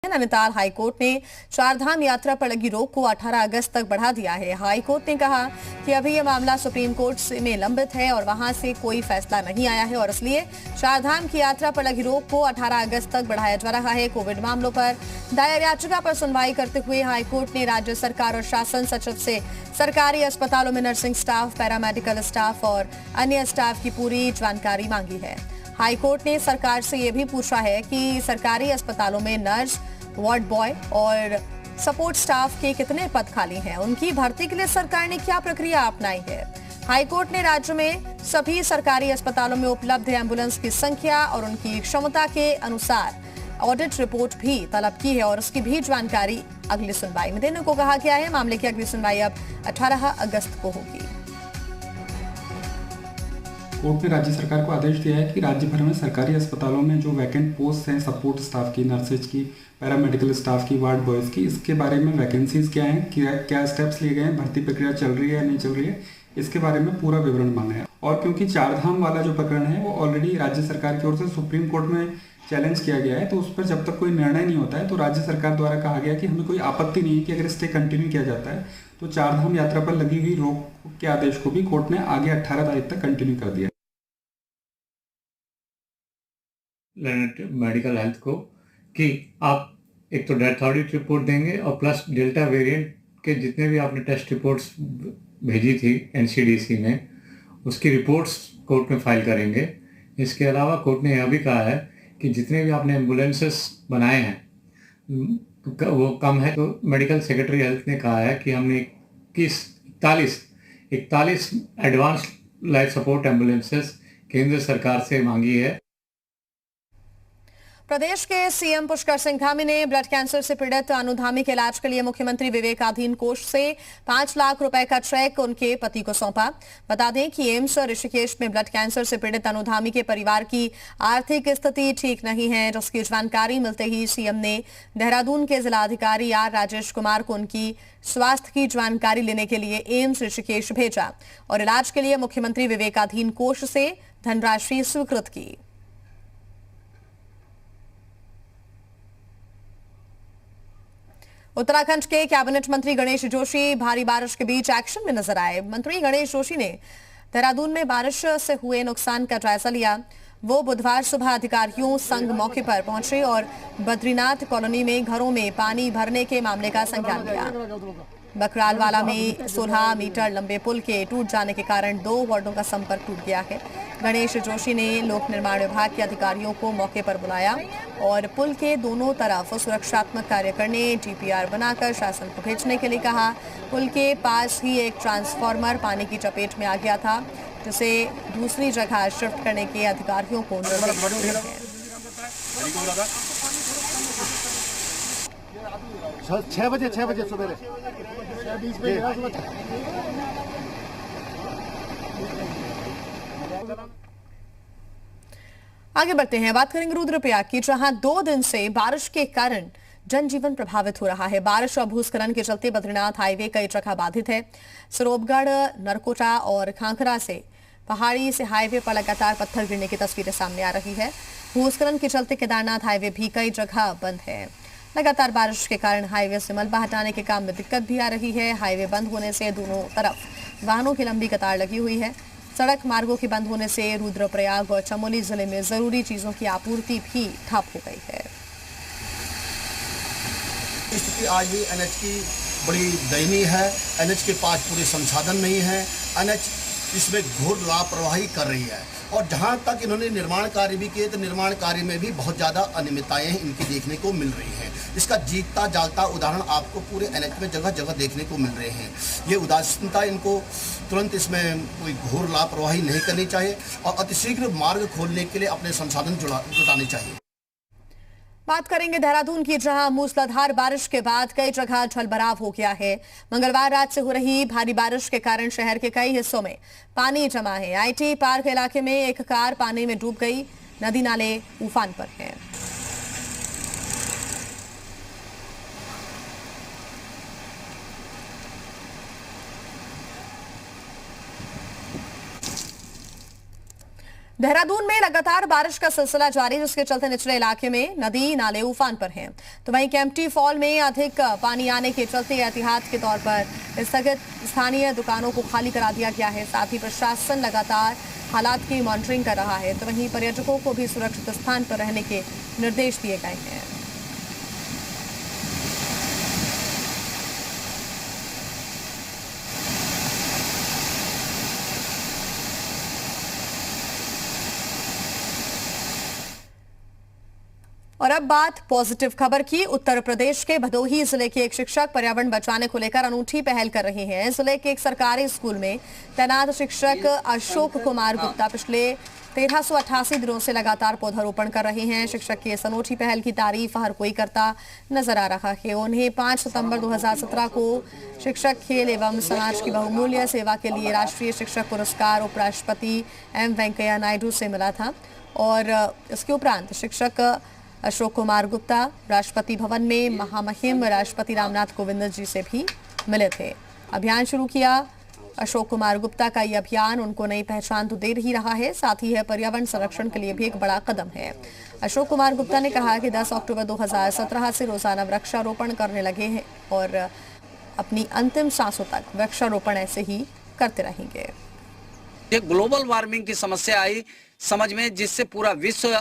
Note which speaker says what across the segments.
Speaker 1: Nainital high court ने चारधाम यात्रा पर लगी रोक को 18 अगस्त तक बढ़ा दिया है। हाईकोर्ट ने कहा कि अभी यह मामला सुप्रीम कोर्ट में लंबित है और वहां से कोई फैसला नहीं आया है और इसलिए चारधाम की यात्रा पर लगी रोक को 18 अगस्त तक बढ़ाया जा रहा है। कोविड मामलों पर दायर याचिका पर सुनवाई करते हुए हाईकोर्ट ने राज्य सरकार और शासन सचिव से सरकारी अस्पतालों में नर्सिंग स्टाफ, पैरामेडिकल स्टाफ और अन्य स्टाफ की पूरी जानकारी मांगी है। हाईकोर्ट ने सरकार से यह भी पूछा है कि सरकारी अस्पतालों में नर्स, वार्ड बॉय और सपोर्ट स्टाफ के कितने पद खाली हैं, उनकी भर्ती के लिए सरकार ने क्या प्रक्रिया अपनाई है। हाईकोर्ट ने राज्य में सभी सरकारी अस्पतालों में उपलब्ध एम्बुलेंस की संख्या और उनकी क्षमता के अनुसार ऑडिट रिपोर्ट भी तलब की है और उसकी भी जानकारी अगली सुनवाई में देने को कहा गया है। मामले की अगली सुनवाई अब 18 अगस्त को होगी।
Speaker 2: कोर्ट ने राज्य सरकार को आदेश दिया है कि राज्य भर में सरकारी अस्पतालों में जो वैकेंट पोस्ट हैं, सपोर्ट स्टाफ की, नर्सेज की, पैरामेडिकल स्टाफ की, वार्ड बॉयज़ की, इसके बारे में वैकेंसीज क्या हैं, क्या स्टेप्स लिए गए हैं, भर्ती प्रक्रिया चल रही है या नहीं चल रही है, इसके बारे में पूरा विवरण मांगा है। और क्योंकि चारधाम वाला जो प्रकरण है वो ऑलरेडी राज्य सरकार की ओर से सुप्रीम कोर्ट में चैलेंज किया गया है, तो उस पर जब तक कोई निर्णय नहीं होता है तो राज्य सरकार द्वारा कहा गया कि हमें कोई आपत्ति नहीं है कि अगर स्टे कंटिन्यू किया जाता है तो चारधाम यात्रा पर लगी हुई रोक के आदेश को भी कोर्ट ने आगे 18 तारीख तक कंटिन्यू कर दिया।
Speaker 3: मेडिकल हेल्थ को कि आप एक तो डेथ ऑडिट रिपोर्ट देंगे और प्लस डेल्टा वेरिएंट के जितने भी आपने टेस्ट रिपोर्ट्स भेजी थी एनसीडीसी में, उसकी रिपोर्ट्स कोर्ट में फाइल करेंगे। इसके अलावा कोर्ट ने यह भी कहा है कि जितने भी आपने एम्बुलेंसेस बनाए हैं वो कम है, तो मेडिकल सेक्रेटरी हेल्थ ने कहा है कि हमने 41 एडवांस लाइफ सपोर्ट एम्बुलेंसेस केंद्र सरकार से मांगी है।
Speaker 1: प्रदेश के सीएम पुष्कर सिंह धामी ने ब्लड कैंसर से पीड़ित अनुधामी के इलाज के लिए मुख्यमंत्री विवेकाधीन कोष से 5 लाख रुपए का चेक उनके पति को सौंपा। बता दें कि एम्स ऋषिकेश में ब्लड कैंसर से पीड़ित अनुधामी के परिवार की आर्थिक स्थिति ठीक नहीं है, जिसकी जानकारी मिलते ही सीएम ने देहरादून के जिलाधिकारी आर राजेश कुमार को उनकी स्वास्थ्य की जानकारी लेने के लिए एम्स ऋषिकेश भेजा और इलाज के लिए मुख्यमंत्री विवेकाधीन कोष से धनराशि स्वीकृत की। उत्तराखंड के कैबिनेट मंत्री गणेश जोशी भारी बारिश के बीच एक्शन में नजर आए। मंत्री गणेश जोशी ने देहरादून में बारिश से हुए नुकसान का जायजा लिया। वो बुधवार सुबह अधिकारियों संग मौके पर पहुंचे और बद्रीनाथ कॉलोनी में घरों में पानी भरने के मामले का संज्ञान लिया। बकरालवाला में 16 मीटर लंबे पुल के टूट जाने के कारण 2 वार्डों का संपर्क टूट गया है। गणेश जोशी ने लोक निर्माण विभाग के अधिकारियों को मौके पर बुलाया और पुल के दोनों तरफ सुरक्षात्मक कार्य करने, डीपीआर बनाकर शासन को भेजने के लिए कहा। पुल के पास ही एक ट्रांसफार्मर पानी की चपेट में आ गया था, जिसे दूसरी जगह शिफ्ट करने के अधिकारियों को निर्देश दिए हैं।
Speaker 4: 6 बजे सुबह
Speaker 1: आगे बढ़ते हैं, बात करेंगे रुद्रप्रयाग की, जहां 2 दिन से बारिश के कारण जनजीवन प्रभावित हो रहा है। बारिश और भूस्खलन के चलते बद्रीनाथ हाईवे कई जगह बाधित है। सरोबगढ़, नरकोटा और खांखरा से पहाड़ी से हाईवे पर लगातार पत्थर गिरने की तस्वीरें सामने आ रही है। भूस्खलन के चलते केदारनाथ हाईवे भी कई जगह बंद है। लगातार बारिश के कारण हाईवे से मलबा हटाने के काम में दिक्कत भी आ रही है। हाईवे बंद होने से दोनों तरफ वाहनों की लंबी कतार लगी हुई है। सड़क मार्गों के बंद होने से रुद्रप्रयाग और चमोली जिले में जरूरी चीजों की आपूर्ति भी ठप हो गई है।
Speaker 4: स्थिति आज भी एनएच की बड़ी दयनीय है। एनएच के पास पूरे संसाधन नहीं है। एनएच इसमें घोर लापरवाही कर रही है और जहां तक इन्होंने निर्माण कार्य भी किए तो निर्माण कार्य में भी बहुत ज़्यादा अनियमितताएं इनकी देखने को मिल रही हैं। इसका जीता जागता उदाहरण आपको पूरे एनएच में जगह जगह देखने को मिल रहे हैं। ये उदासीनता इनको तुरंत इसमें कोई घोर लापरवाही नहीं करनी चाहिए और अतिशीघ्र मार्ग खोलने के लिए अपने संसाधन जुटाने चाहिए।
Speaker 1: बात करेंगे देहरादून की, जहां मूसलाधार बारिश के बाद कई जगह जलभराव हो गया है। मंगलवार रात से हो रही भारी बारिश के कारण शहर के कई हिस्सों में पानी जमा है। आईटी पार्क इलाके में एक कार पानी में डूब गई। नदी नाले उफान पर हैं। देहरादून में लगातार बारिश का सिलसिला जारी, जिसके चलते निचले इलाके में नदी नाले उफान पर हैं। तो वहीं केम्प्टी फॉल में अधिक पानी आने के चलते एहतियात के तौर पर स्थगित स्थानीय दुकानों को खाली करा दिया गया है। साथ ही प्रशासन लगातार हालात की मॉनिटरिंग कर रहा है। तो वहीं पर्यटकों को भी सुरक्षित स्थान पर रहने के निर्देश दिए गए हैं। और अब बात पॉजिटिव खबर की। उत्तर प्रदेश के भदोही जिले के एक शिक्षक पर्यावरण बचाने को लेकर अनूठी पहल कर रहे हैं। जिले के एक सरकारी स्कूल में तैनात शिक्षक अशोक कुमार गुप्ता पिछले 1388 दिनों से लगातार पौधारोपण कर रहे हैं। शिक्षक की इस अनूठी पहल की तारीफ हर कोई करता नजर आ रहा है। उन्हें 5 सितंबर 2017 को शिक्षक खेल एवं समाज की बहुमूल्य सेवा के लिए राष्ट्रीय शिक्षक पुरस्कार उपराष्ट्रपति एम वेंकैया नायडू से मिला था। और इसके उपरांत शिक्षक अशोक कुमार गुप्ता राष्ट्रपति भवन में महामहिम राष्ट्रपति रामनाथ कोविंद जी से भी मिले थे। अभियान शुरू किया। अशोक कुमार गुप्ता का यह अभियान उनको नई पहचान तो दे ही रहा है, साथ ही यह पर्यावरण संरक्षण के लिए भी एक बड़ा कदम है। अशोक कुमार गुप्ता ने कहा कि 10 अक्टूबर 2017 से रोजाना वृक्षारोपण करने लगे हैं और अपनी अंतिम सांसों तक वृक्षारोपण ऐसे ही करते रहेंगे।
Speaker 5: ये ग्लोबल वार्मिंग की समस्या आई समझ में, जिससे पूरा विश्व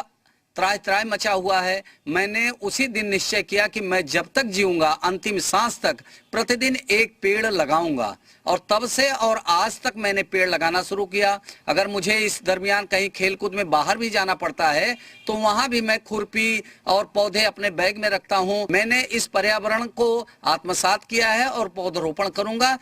Speaker 5: त्राय मचा हुआ है। मैंने उसी दिन निश्चय किया कि मैं जब तक जीऊंगा अंतिम सांस तक प्रतिदिन एक पेड़ लगाऊंगा। और तब से और आज तक मैंने पेड़ लगाना शुरू किया। अगर मुझे इस दरमियान कहीं खेलकूद में बाहर भी जाना पड़ता है तो वहां भी मैं खुरपी और पौधे अपने बैग में रखता हूं। मैंने इस पर्यावरण को आत्मसात किया है और पौधरोपण करूंगा।